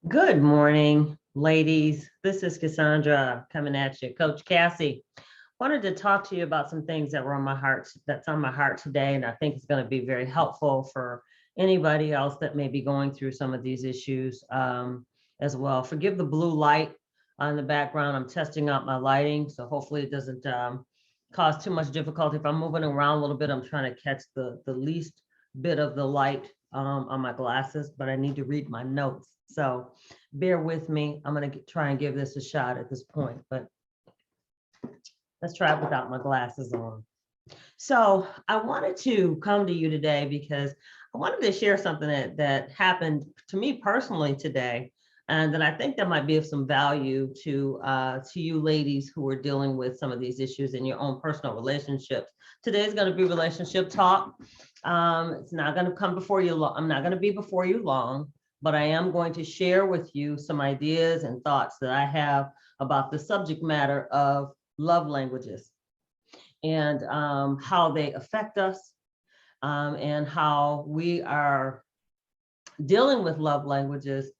Good morning, ladies. This is Cassandra coming at you, Coach Cassie. Wanted to talk to you about some things that were on my heart, that's on my heart today, and I think it's going to be very helpful for anybody else that may be going through some of these issues as well. Forgive the blue light on the background. I'm testing out my lighting, so hopefully it doesn't cause too much difficulty. If I'm moving around a little bit, I'm trying to catch the least bit of the light on my glasses, but I need to read my notes. So bear with me. I'm going to try and give this a shot at this point, but let's try it without my glasses on. So I wanted to come to you today because I wanted to share something that happened to me personally today. And that I think that might be of some value to you ladies who are dealing with some of these issues in your own personal relationships. Today is going to be relationship talk. It's not going to come before you. I'm not going to be before you long, but I am going to share with you some ideas and thoughts that I have about the subject matter of love languages and how they affect us and how we are dealing with love languages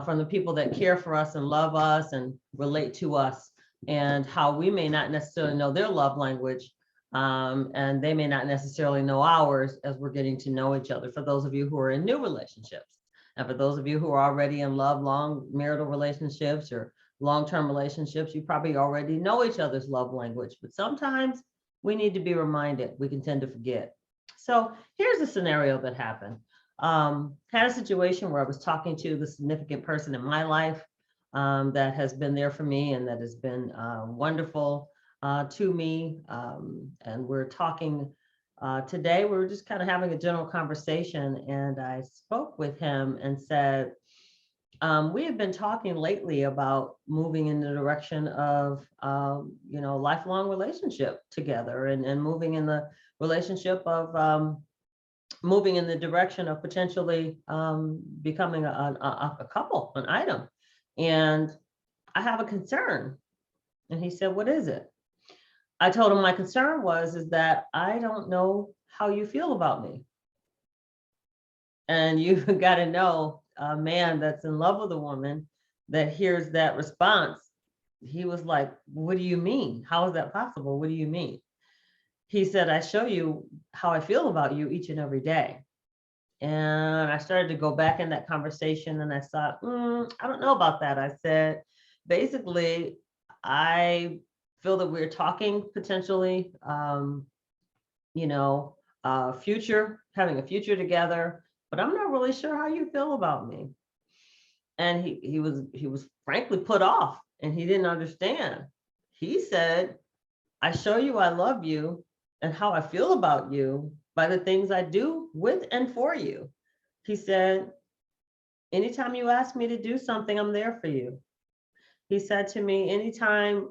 from the people that care for us and love us and relate to us, and how we may not necessarily know their love language and they may not necessarily know ours as we're getting to know each other. For those of you who are in new relationships, and for those of you who are already in love, long marital relationships or long-term relationships, you probably already know each other's love language, but sometimes we need to be reminded. We can tend to forget. So here's a scenario that happened. Had a situation where I was talking to the significant person in my life that has been there for me and that has been wonderful to me. And we're talking today, we were just kind of having a general conversation, and I spoke with him and said, we have been talking lately about moving in the direction of, lifelong relationship together and moving in the relationship of moving in the direction of potentially becoming a couple, an item. And I have a concern. And he said, what is it? I told him my concern is that I don't know how you feel about me. And you've got to know a man that's in love with a woman that hears that response. He was like, what do you mean? How is that possible? What do you mean? He said, I show you how I feel about you each and every day. And I started to go back in that conversation and I thought, I don't know about that. I said, basically, I feel that we're talking potentially, having a future together, but I'm not really sure how you feel about me. And he was frankly put off and he didn't understand. He said, I show you I love you and how I feel about you by the things I do with and for you. He said, anytime you ask me to do something, I'm there for you. He said to me, anytime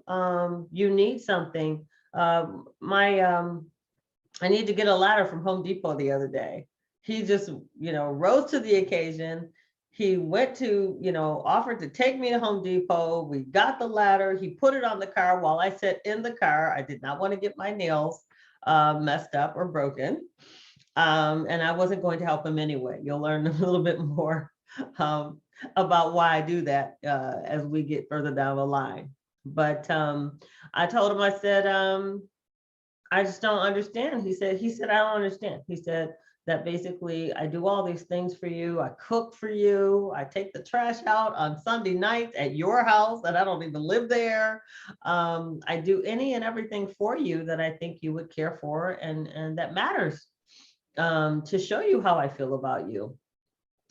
you need something, I need to get a ladder from Home Depot the other day. He just, rose to the occasion. He went to, offered to take me to Home Depot. We got the ladder. He put it on the car while I sat in the car. I did not want to get my nails messed up or broken. And I wasn't going to help him anyway. You'll learn a little bit more about why I do that as we get further down the line. But I told him, I said, I just don't understand. He said, I don't understand. He said that basically I do all these things for you. I cook for you. I take the trash out on Sunday nights at your house that I don't even live there. I do any and everything for you that I think you would care for and that matters to show you how I feel about you.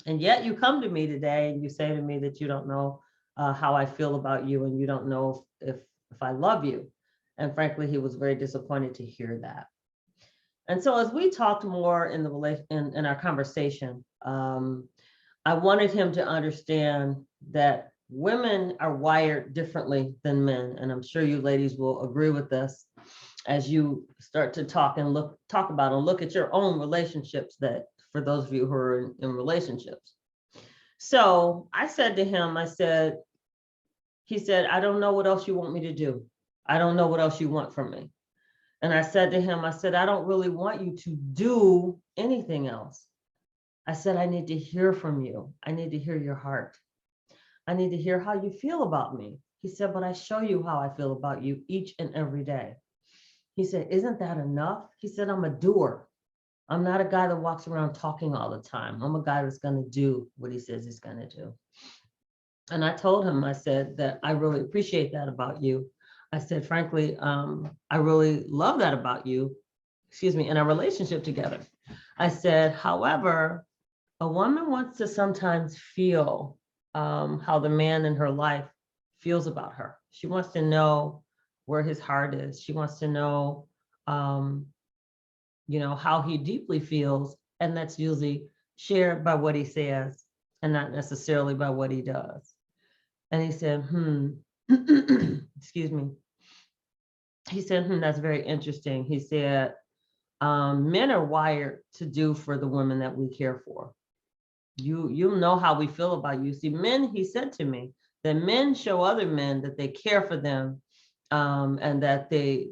And yet you come to me today and you say to me that you don't know how I feel about you and you don't know if I love you. And frankly, he was very disappointed to hear that. And so as we talked more in in our conversation, I wanted him to understand that women are wired differently than men. And I'm sure you ladies will agree with this as you start to talk about and look at your own relationships, that for those of you who are in relationships. So I said to him, he said, I don't know what else you want me to do. I don't know what else you want from me. And I said to him, I don't really want you to do anything else. I said, I need to hear from you. I need to hear your heart. I need to hear how you feel about me. He said, but I show you how I feel about you each and every day. He said, isn't that enough? He said, I'm a doer. I'm not a guy that walks around talking all the time. I'm a guy that's going to do what he says he's going to do. And I told him, I said that I really appreciate that about you. I said, frankly, I really love that about you, excuse me, in our relationship together. I said, however, a woman wants to sometimes feel how the man in her life feels about her. She wants to know where his heart is. She wants to know, um, how he deeply feels. And that's usually shared by what he says and not necessarily by what he does. And he said, excuse me. He said, that's very interesting. He said, men are wired to do for the women that we care for. You know how we feel about you. See, men, he said to me, that men show other men that they care for them, and that they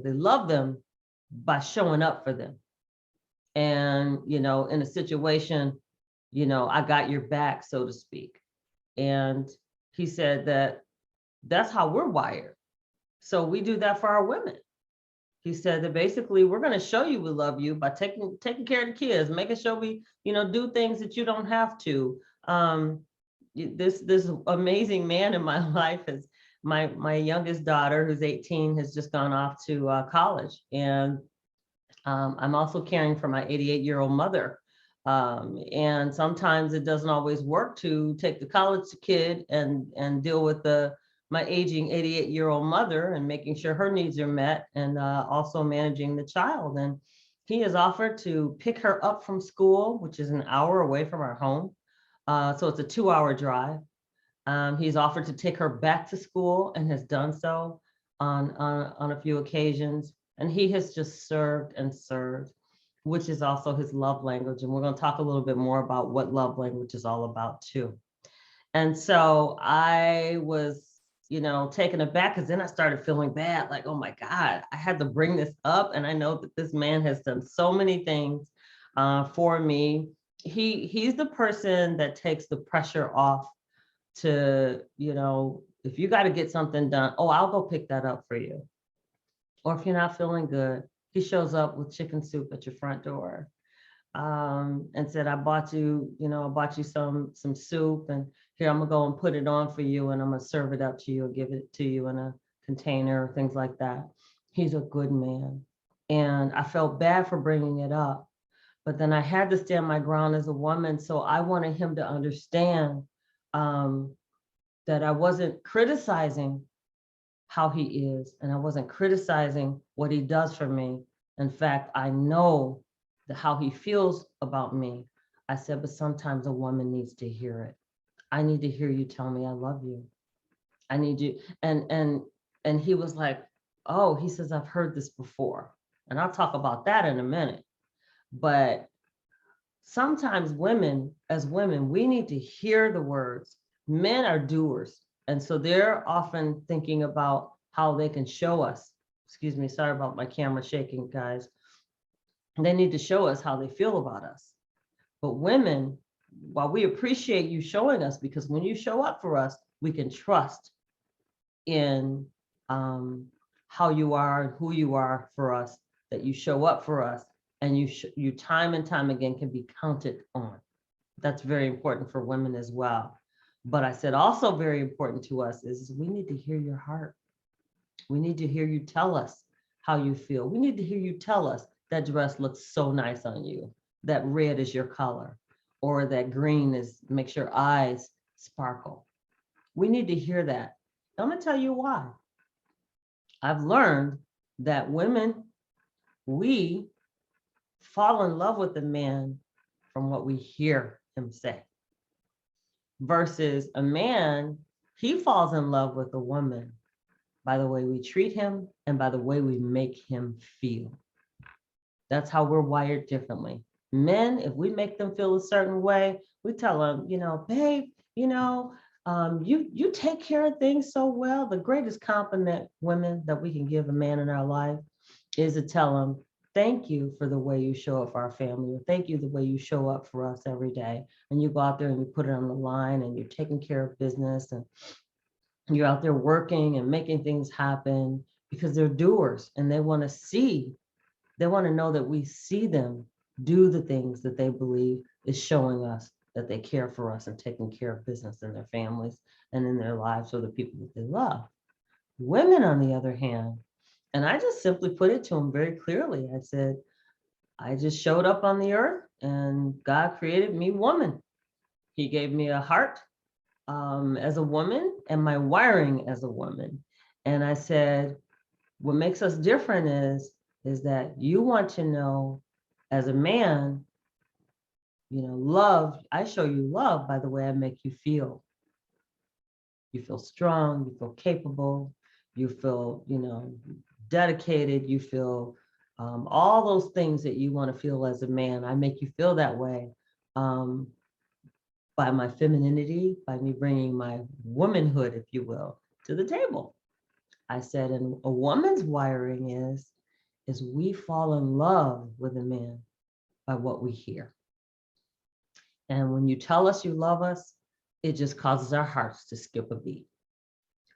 love them by showing up for them. And in a situation, I got your back, so to speak. And he said that that's how we're wired. So we do that for our women. He said that basically we're going to show you we love you by taking care of the kids, making sure we, do things that you don't have to. This amazing man in my life is my youngest daughter, who's 18, has just gone off to college, and I'm also caring for my 88-year-old mother. And sometimes it doesn't always work to take the college kid and deal with my aging 88-year-old mother and making sure her needs are met, and also managing the child. And he has offered to pick her up from school, which is an hour away from our home. So it's a 2-hour drive. He's offered to take her back to school and has done so on a few occasions. And he has just served and served, which is also his love language. And we're going to talk a little bit more about what love language is all about too. And so I was, taken aback, because then I started feeling bad, like, oh my God, I had to bring this up. And I know that this man has done so many things for me. He's the person that takes the pressure off to, if you got to get something done, oh, I'll go pick that up for you. Or if you're not feeling good, he shows up with chicken soup at your front door, and said, I bought you some soup, and here, I'm gonna go and put it on for you, and I'm gonna serve it up to you, or give it to you in a container, things like that. He's a good man. And I felt bad for bringing it up, but then I had to stand my ground as a woman. So I wanted him to understand that I wasn't criticizing how he is, and I wasn't criticizing what he does for me. In fact, I know how he feels about me. I said, but sometimes a woman needs to hear it. I need to hear you tell me I love you. I need you. And he was like, oh, he says, I've heard this before. And I'll talk about that in a minute. But sometimes as women, we need to hear the words. Men are doers. And so they're often thinking about how they can show us. Excuse me, sorry about my camera shaking, guys. They need to show us how they feel about us. But women, while we appreciate you showing us, because when you show up for us, we can trust in how you are and who you are for us, that you show up for us, and you time and time again can be counted on. That's very important for women as well. But I said also very important to us is we need to hear your heart. We need to hear you tell us how you feel. We need to hear you tell us that dress looks so nice on you, that red is your color, or that green makes your eyes sparkle. We need to hear that. I'm gonna tell you why. I've learned that women, we fall in love with a man from what we hear him say, versus a man, he falls in love with a woman by the way we treat him and by the way we make him feel. That's how we're wired differently. Men, if we make them feel a certain way, we tell them, babe, you take care of things so well. The greatest compliment, women, that we can give a man in our life is to tell him, thank you for the way you show up for our family, or thank you the way you show up for us every day. And you go out there and you put it on the line and you're taking care of business and you're out there working and making things happen because they're doers and they want to see, they want to know that we see them do the things that they believe is showing us that they care for us and taking care of business in their families and in their lives for the people that they love. Women, on the other hand, and I just simply put it to them very clearly. I said, I just showed up on the earth and God created me woman. He gave me a heart as a woman and my wiring as a woman. And I said, what makes us different is that you want to know as a man, love, I show you love by the way I make you feel. You feel strong, you feel capable, you feel, dedicated, you feel all those things that you want to feel as a man. I make you feel that way by my femininity, by me bringing my womanhood, if you will, to the table. I said, and a woman's wiring is we fall in love with a man by what we hear. And when you tell us you love us, it just causes our hearts to skip a beat.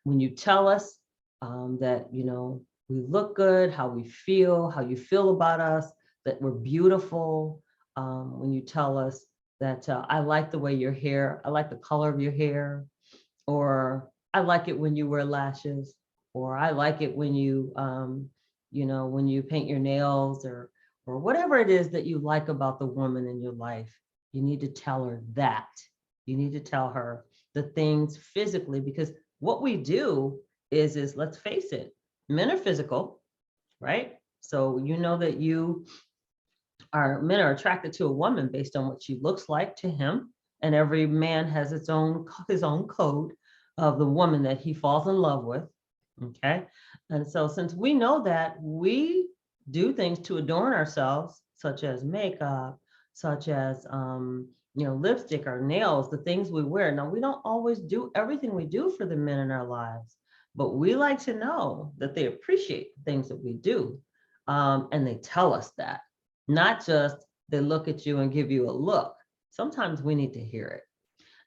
When you tell us that, we look good, how we feel, how you feel about us, that we're beautiful, when you tell us that I like the way your hair, I like the color of your hair, or I like it when you wear lashes, or I like it when you, when you paint your nails, or whatever it is that you like about the woman in your life, you need to tell her that. You need to tell her the things physically, because what we do is let's face it, men are physical, right? So you know that men are attracted to a woman based on what she looks like to him, and every man has his own code of the woman that he falls in love with. Okay, and so since we know that, we do things to adorn ourselves, such as makeup, such as lipstick or nails, the things we wear. Now, we don't always do everything we do for the men in our lives, but we like to know that they appreciate the things that we do, and they tell us that. Not just they look at you and give you a look. Sometimes we need to hear it.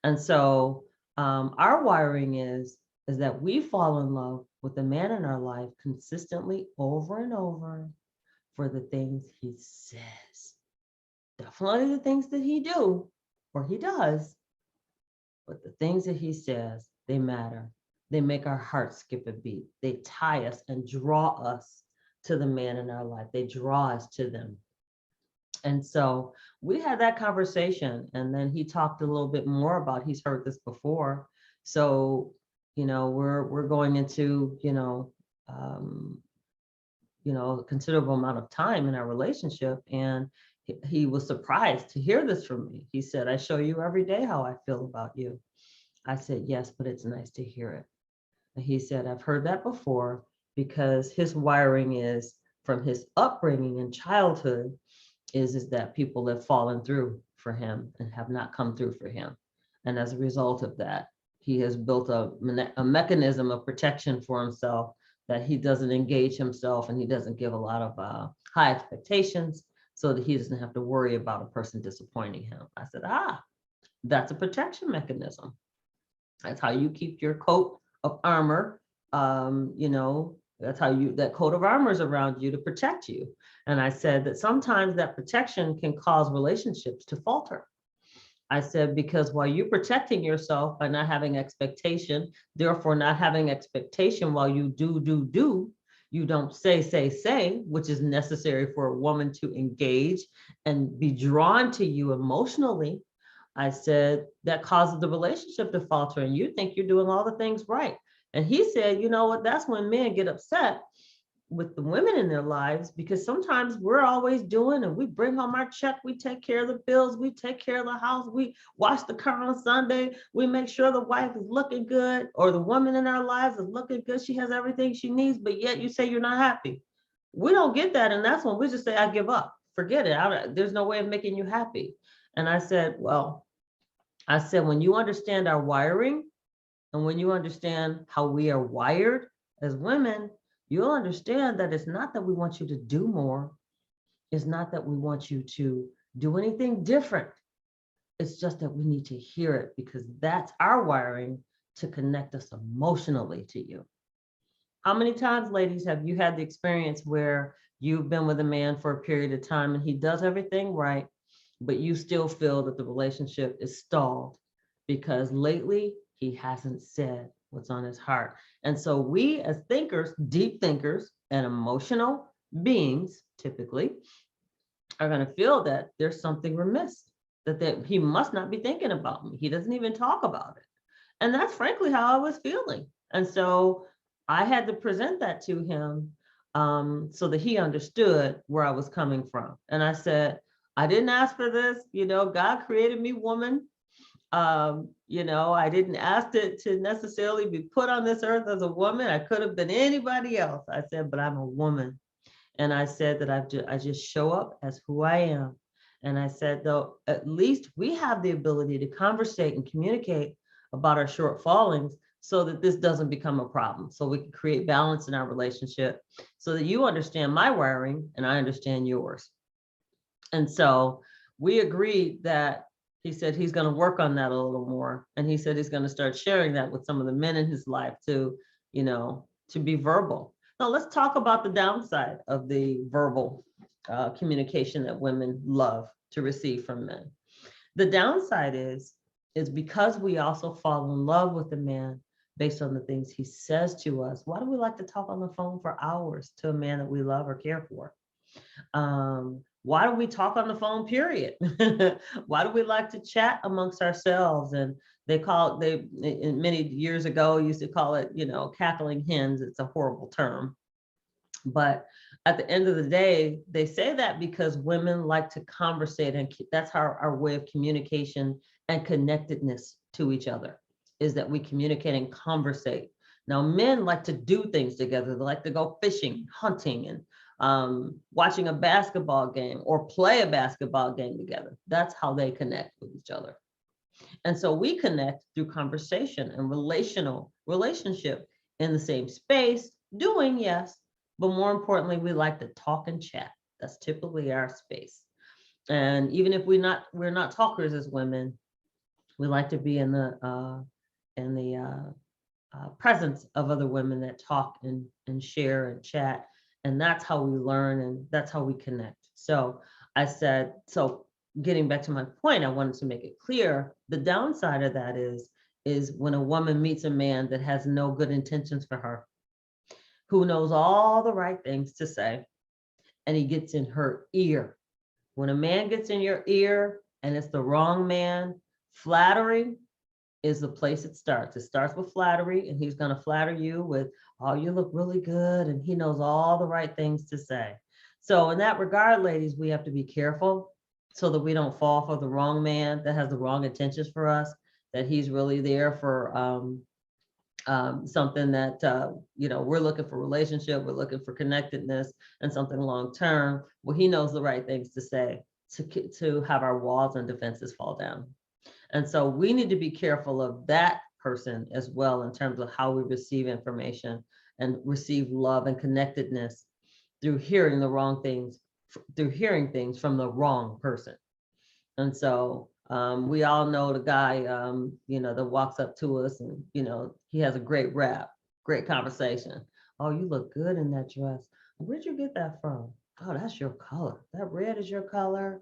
And so our wiring is that we fall in love with the man in our life consistently over and over for the things he says. Definitely the things that he do or he does, but the things that he says, they matter. They make our hearts skip a beat. They tie us and draw us to the man in our life. They draw us to them. And so we had that conversation, and then he talked a little bit more about, he's heard this before. So, we're going into, a considerable amount of time in our relationship. And he was surprised to hear this from me. He said, I show you every day how I feel about you. I said, yes, but it's nice to hear it. And he said, I've heard that before, because his wiring is from his upbringing in childhood is that people have fallen through for him and have not come through for him. And as a result of that, he has built a mechanism of protection for himself, that he doesn't engage himself and he doesn't give a lot of high expectations, so that he doesn't have to worry about a person disappointing him. I said, that's a protection mechanism. That's how you keep your coat of armor. That's how that coat of armor is around you to protect you. And I said that sometimes that protection can cause relationships to falter. I said, because while you're protecting yourself by not having expectation, therefore not having expectation while you do, you don't say, which is necessary for a woman to engage and be drawn to you emotionally. I said, that causes the relationship to falter, and you think you're doing all the things right. And he said, you know what, that's when men get upset with the women in their lives, because sometimes we're always doing, and we bring home our check, we take care of the bills, we take care of the house, we wash the car on Sunday, we make sure the wife is looking good, or the woman in our lives is looking good, she has everything she needs, but yet you say you're not happy. We don't get that, and that's when we just say, I give up, forget it, there's no way of making you happy. And I said, when you understand our wiring, and when you understand how we are wired as women, you'll understand that it's not that we want you to do more. It's not that we want you to do anything different. It's just that we need to hear it because that's our wiring to connect us emotionally to you. How many times, ladies, have you had the experience where you've been with a man for a period of time and he does everything right, but you still feel that the relationship is stalled because lately he hasn't said what's on his heart? And so we as thinkers, deep thinkers and emotional beings typically are going to feel that there's something remiss, that he must not be thinking about me. He doesn't even talk about it. And that's frankly how I was feeling. And so I had to present that to him so that he understood where I was coming from. And I said, I didn't ask for this. God created me woman. I didn't ask to necessarily be put on this earth as a woman. I could have been anybody else. I said, but I'm a woman. And I said that I just show up as who I am. And I said, though, at least we have the ability to conversate and communicate about our shortfallings so that this doesn't become a problem. So we can create balance in our relationship so that you understand my wiring and I understand yours. And so we agreed that he said he's going to work on that a little more. And he said he's going to start sharing that with some of the men in his life to be verbal. Now let's talk about the downside of the verbal communication that women love to receive from men. The downside is because we also fall in love with the man based on the things he says to us. Why do we like to talk on the phone for hours to a man that we love or care for? Why do we talk on the phone, period? Why do we like to chat amongst ourselves? And many years ago, used to call it, cackling hens. It's a horrible term. But at the end of the day, they say that because women like to conversate, and that's our way of communication and connectedness to each other, is that we communicate and conversate. Now, men like to do things together. They like to go fishing, hunting, and watching a basketball game or play a basketball game together. That's how they connect with each other. And so we connect through conversation and relationship in the same space, doing, yes, but more importantly, we like to talk and chat. That's typically our space. And even if we're not talkers as women, we like to be in the presence of other women that talk and share and chat. And that's how we learn and that's how we connect. So I said, getting back to my point, I wanted to make it clear, the downside of that is when a woman meets a man that has no good intentions for her, who knows all the right things to say, and he gets in her ear. When a man gets in your ear and it's the wrong man, flattery is the place it starts. It starts with flattery, and he's going to flatter you with, oh, you look really good, and he knows all the right things to say. So in that regard, ladies, we have to be careful so that we don't fall for the wrong man that has the wrong intentions for us, that he's really there for something that, we're looking for relationship, we're looking for connectedness and something long-term. Well, he knows the right things to say to have our walls and defenses fall down. And so we need to be careful of that person as well in terms of how we receive information and receive love and connectedness through hearing things from the wrong person. And so we all know the guy, that walks up to us and, he has a great rap, great conversation. Oh, you look good in that dress. Where'd you get that from? Oh, that's your color. That red is your color.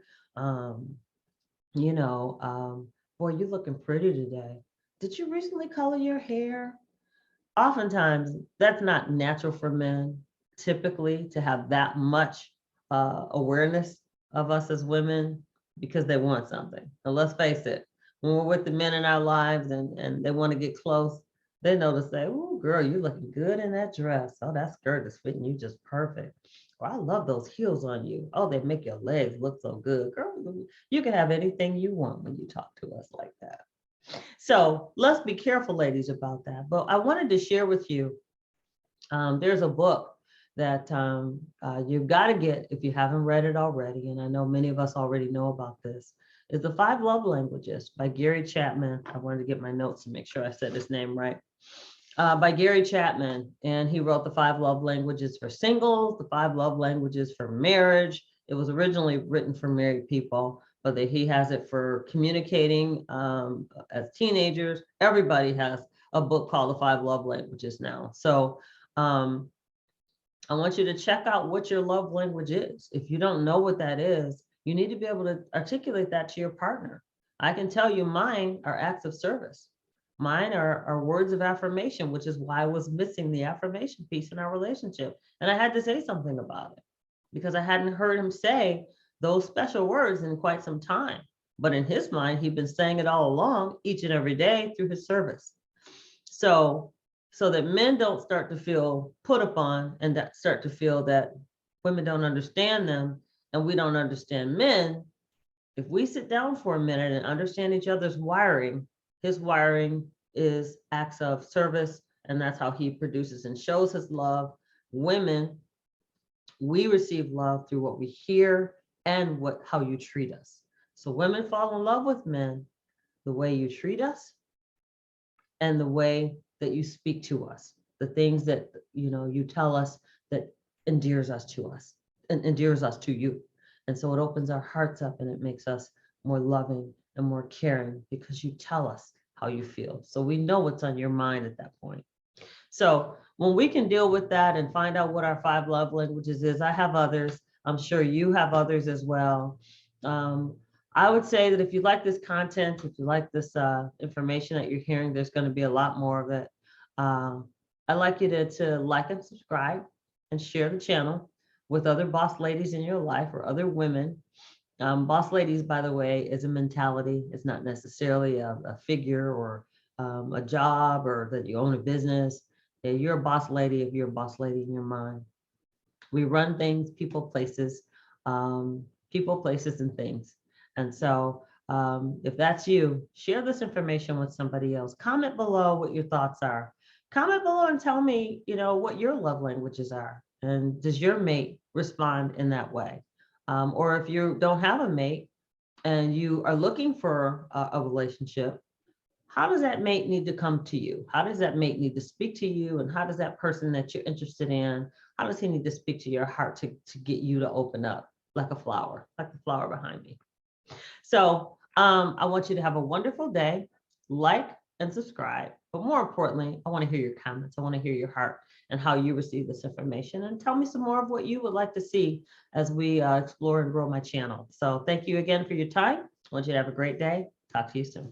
Boy, you're looking pretty today. Did you recently color your hair? Oftentimes, that's not natural for men, typically, to have that much awareness of us as women because they want something. And let's face it, when we're with the men in our lives and they want to get close, they know to say, oh, girl, you're looking good in that dress. Oh, that skirt is fitting you just perfect. Or I love those heels on you. Oh, they make your legs look so good. Girl, you can have anything you want when you talk to us like that. So let's be careful, ladies, about that. But I wanted to share with you, there's a book that you've got to get if you haven't read it already. And I know many of us already know about this. It's The 5 Love Languages by Gary Chapman. I wanted to get my notes to make sure I said his name right. By Gary Chapman. And he wrote the 5 love languages for singles, the 5 love languages for marriage, It was originally written for married people, but he has it for communicating as teenagers. Everybody has a book called The Five Love Languages now. So I want you to check out what your love language is. If you don't know what that is, you need to be able to articulate that to your partner. I can tell you mine are acts of service. Mine are words of affirmation, which is why I was missing the affirmation piece in our relationship. And I had to say something about it because I hadn't heard him say those special words in quite some time. But in his mind, he'd been saying it all along, each and every day through his service. So that men don't start to feel put upon and that start to feel that women don't understand them and we don't understand men. If we sit down for a minute and understand each other's wiring, his wiring is acts of service, and that's how he produces and shows his love. Women, we receive love through what we hear and how you treat us. So women fall in love with men the way you treat us and the way that you speak to us, the things that you tell us that endears us to us and endears us to you. And so it opens our hearts up and it makes us more loving and more caring because you tell us how you feel. So we know what's on your mind at that point. So when we can deal with that and find out what our 5 love languages is, I have others. I'm sure you have others as well. I would say that if you like this content, if you like this information that you're hearing, there's going to be a lot more of it. I'd like you to like and subscribe and share the channel with other boss ladies in your life or other women. Boss ladies, by the way, is a mentality. It's not necessarily a figure or a job or that you own a business. Yeah, you're a boss lady if you're a boss lady in your mind. We run things, people, places, and things. And so if that's you, share this information with somebody else. Comment below what your thoughts are. Comment below and tell me, what your love languages are. And does your mate respond in that way? Or if you don't have a mate and you are looking for a relationship, how does that mate need to come to you? How does that mate need to speak to you? And how does that person that you're interested in, how does he need to speak to your heart to get you to open up like the flower behind me? So I want you to have a wonderful day, like and subscribe. But more importantly, I want to hear your comments. I want to hear your heart and how you receive this information. And tell me some more of what you would like to see as we explore and grow my channel. So thank you again for your time. I want you to have a great day. Talk to you soon.